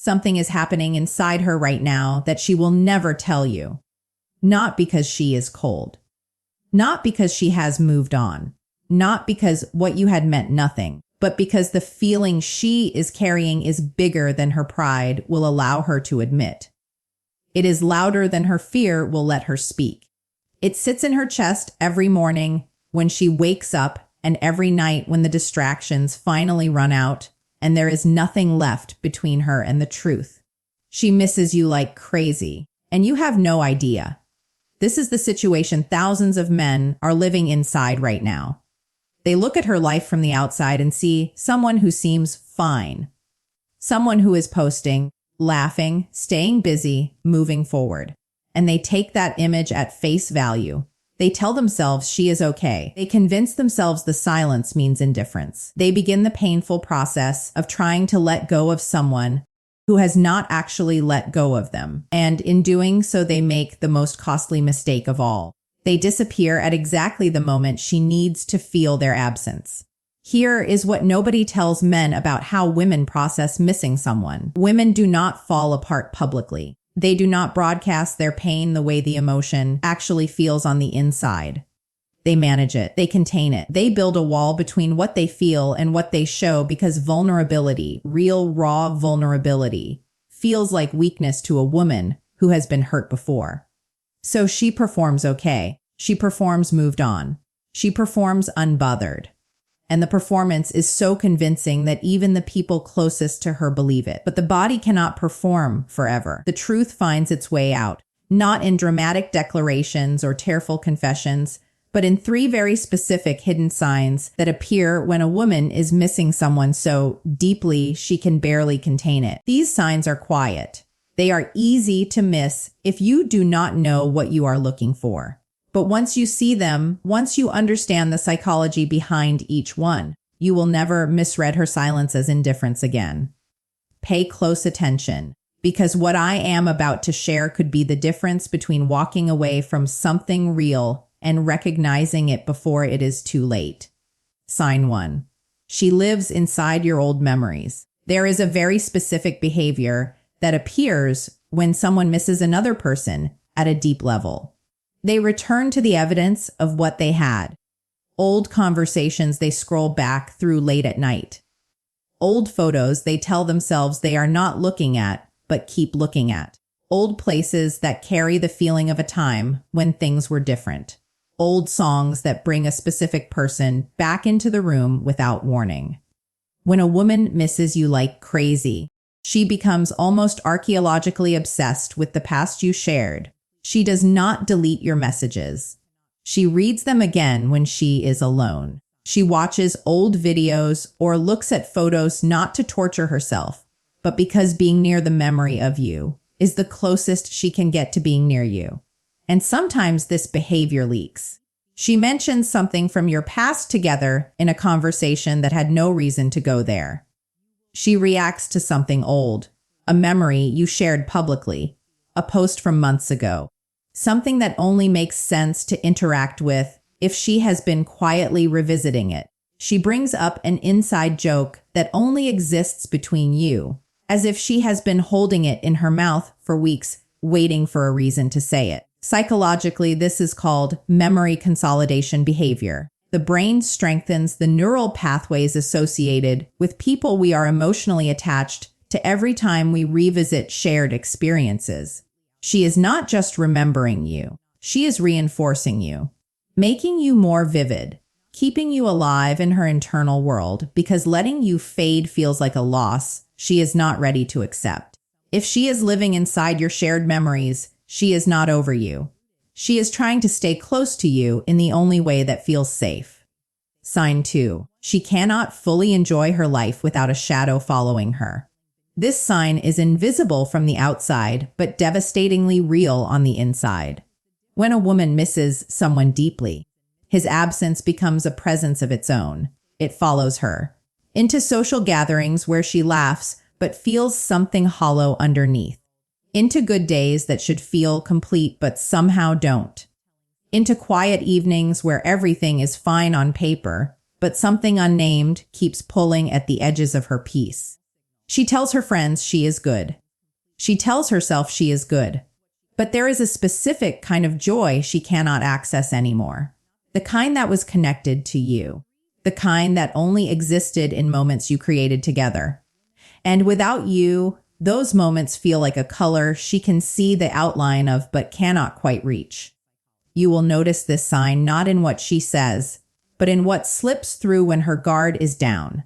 Something is happening inside her right now that she will never tell you. Not because she is cold. Not because she has moved on. Not because what you had meant nothing, but because the feeling she is carrying is bigger than her pride will allow her to admit. It is louder than her fear will let her speak. It sits in her chest every morning when she wakes up and every night when the distractions finally run out and there is nothing left between her and the truth. She misses you like crazy, and you have no idea. This is the situation thousands of men are living inside right now. They look at her life from the outside and see someone who seems fine. Someone who is posting, laughing, staying busy, moving forward. And they take that image at face value. They tell themselves she is okay. They convince themselves the silence means indifference. They begin the painful process of trying to let go of someone who has not actually let go of them. And in doing so, they make the most costly mistake of all. They disappear at exactly the moment she needs to feel their absence. Here is what nobody tells men about how women process missing someone. Women do not fall apart publicly. They do not broadcast their pain the way the emotion actually feels on the inside. They manage it. They contain it. They build a wall between what they feel and what they show because vulnerability, real raw vulnerability, feels like weakness to a woman who has been hurt before. So she performs okay. She performs moved on. She performs unbothered. And the performance is so convincing that even the people closest to her believe it. But the body cannot perform forever. The truth finds its way out, not in dramatic declarations or tearful confessions, but in 3 very specific hidden signs that appear when a woman is missing someone so deeply she can barely contain it. These signs are quiet. They are easy to miss if you do not know what you are looking for. But once you see them, once you understand the psychology behind each one, you will never misread her silence as indifference again. Pay close attention, because what I am about to share could be the difference between walking away from something real and recognizing it before it is too late. Sign 1. She lives inside your old memories. There is a very specific behavior that appears when someone misses another person at a deep level. They return to the evidence of what they had. Old conversations they scroll back through late at night. Old photos they tell themselves they are not looking at, but keep looking at. Old places that carry the feeling of a time when things were different. Old songs that bring a specific person back into the room without warning. When a woman misses you like crazy, she becomes almost archaeologically obsessed with the past you shared. She does not delete your messages. She reads them again when she is alone. She watches old videos or looks at photos not to torture herself, but because being near the memory of you is the closest she can get to being near you. And sometimes this behavior leaks. She mentions something from your past together in a conversation that had no reason to go there. She reacts to something old, a memory you shared publicly, a post from months ago, something that only makes sense to interact with if she has been quietly revisiting it. She brings up an inside joke that only exists between you, as if she has been holding it in her mouth for weeks, waiting for a reason to say it. Psychologically, this is called memory consolidation behavior. The brain strengthens the neural pathways associated with people we are emotionally attached to every time we revisit shared experiences. She is not just remembering you. She is reinforcing you, making you more vivid, keeping you alive in her internal world because letting you fade feels like a loss she is not ready to accept. If she is living inside your shared memories, she is not over you. She is trying to stay close to you in the only way that feels safe. Sign 2. She cannot fully enjoy her life without a shadow following her. This sign is invisible from the outside, but devastatingly real on the inside. When a woman misses someone deeply, his absence becomes a presence of its own. It follows her into social gatherings where she laughs but feels something hollow underneath, into good days that should feel complete but somehow don't, into quiet evenings where everything is fine on paper, but something unnamed keeps pulling at the edges of her peace. She tells her friends she is good. She tells herself she is good. But there is a specific kind of joy she cannot access anymore. The kind that was connected to you. The kind that only existed in moments you created together. And without you, those moments feel like a color she can see the outline of but cannot quite reach. You will notice this sign not in what she says, but in what slips through when her guard is down.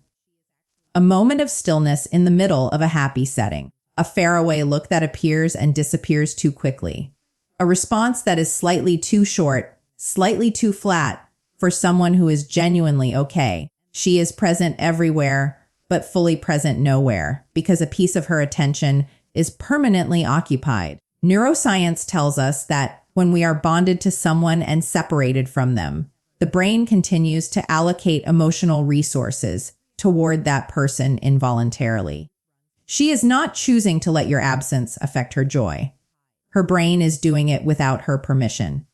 A moment of stillness in the middle of a happy setting. A faraway look that appears and disappears too quickly. A response that is slightly too short, slightly too flat for someone who is genuinely okay. She is present everywhere, but fully present nowhere, because a piece of her attention is permanently occupied. Neuroscience tells us that when we are bonded to someone and separated from them, the brain continues to allocate emotional resources toward that person involuntarily. She is not choosing to let your absence affect her joy. Her brain is doing it without her permission.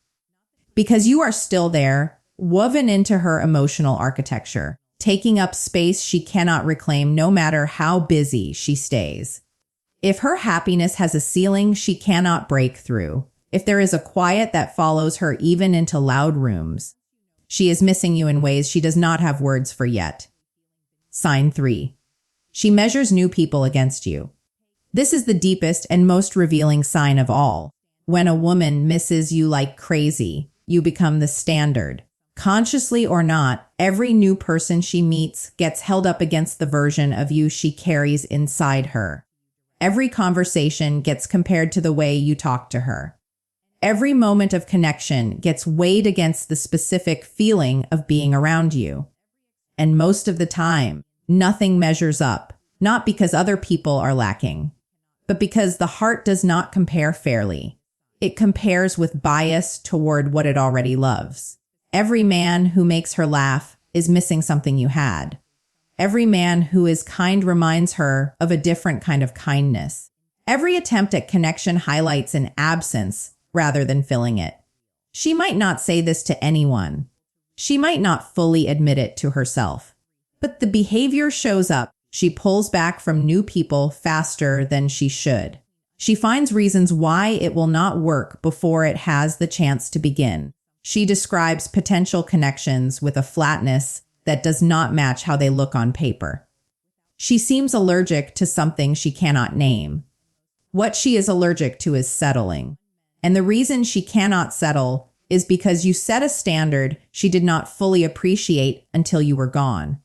Because you are still there, woven into her emotional architecture, taking up space she cannot reclaim no matter how busy she stays. If her happiness has a ceiling she cannot break through, if there is a quiet that follows her even into loud rooms, she is missing you in ways she does not have words for yet. Sign 3. She measures new people against you. This is the deepest and most revealing sign of all. When a woman misses you like crazy, you become the standard. Consciously or not, every new person she meets gets held up against the version of you she carries inside her. Every conversation gets compared to the way you talk to her. Every moment of connection gets weighed against the specific feeling of being around you. And most of the time, nothing measures up, not because other people are lacking, but because the heart does not compare fairly. It compares with bias toward what it already loves. Every man who makes her laugh is missing something you had. Every man who is kind reminds her of a different kind of kindness. Every attempt at connection highlights an absence rather than filling it. She might not say this to anyone. She might not fully admit it to herself. But the behavior shows up. She pulls back from new people faster than she should. She finds reasons why it will not work before it has the chance to begin. She describes potential connections with a flatness that does not match how they look on paper. She seems allergic to something she cannot name. What she is allergic to is settling. And the reason she cannot settle is because you set a standard she did not fully appreciate until you were gone.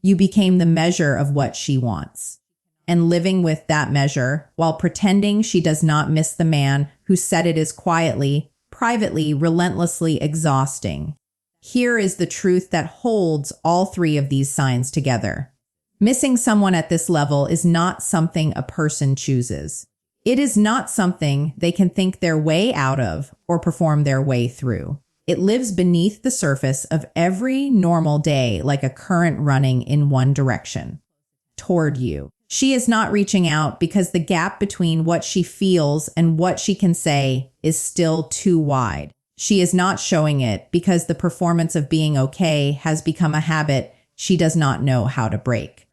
You became the measure of what she wants. And living with that measure while pretending she does not miss the man who set it is quietly, privately, relentlessly exhausting. Here is the truth that holds all three of these signs together. Missing someone at this level is not something a person chooses. It is not something they can think their way out of or perform their way through. It lives beneath the surface of every normal day like a current running in one direction, toward you. She is not reaching out because the gap between what she feels and what she can say is still too wide. She is not showing it because the performance of being okay has become a habit she does not know how to break.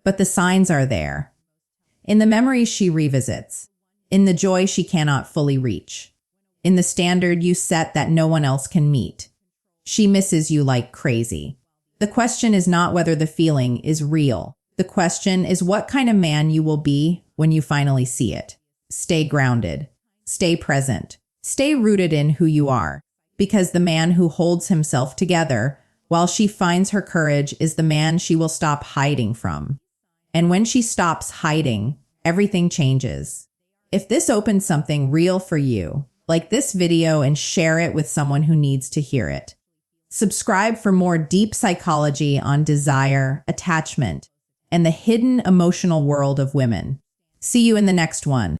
But the signs are there. In the memories she revisits, in the joy she cannot fully reach, in the standard you set that no one else can meet. She misses you like crazy. The question is not whether the feeling is real. The question is what kind of man you will be when you finally see it. Stay grounded. Stay present. Stay rooted in who you are. Because the man who holds himself together while she finds her courage is the man she will stop hiding from. And when she stops hiding, everything changes. If this opens something real for you, like this video and share it with someone who needs to hear it. Subscribe for more deep psychology on desire, attachment, and the hidden emotional world of women. See you in the next one.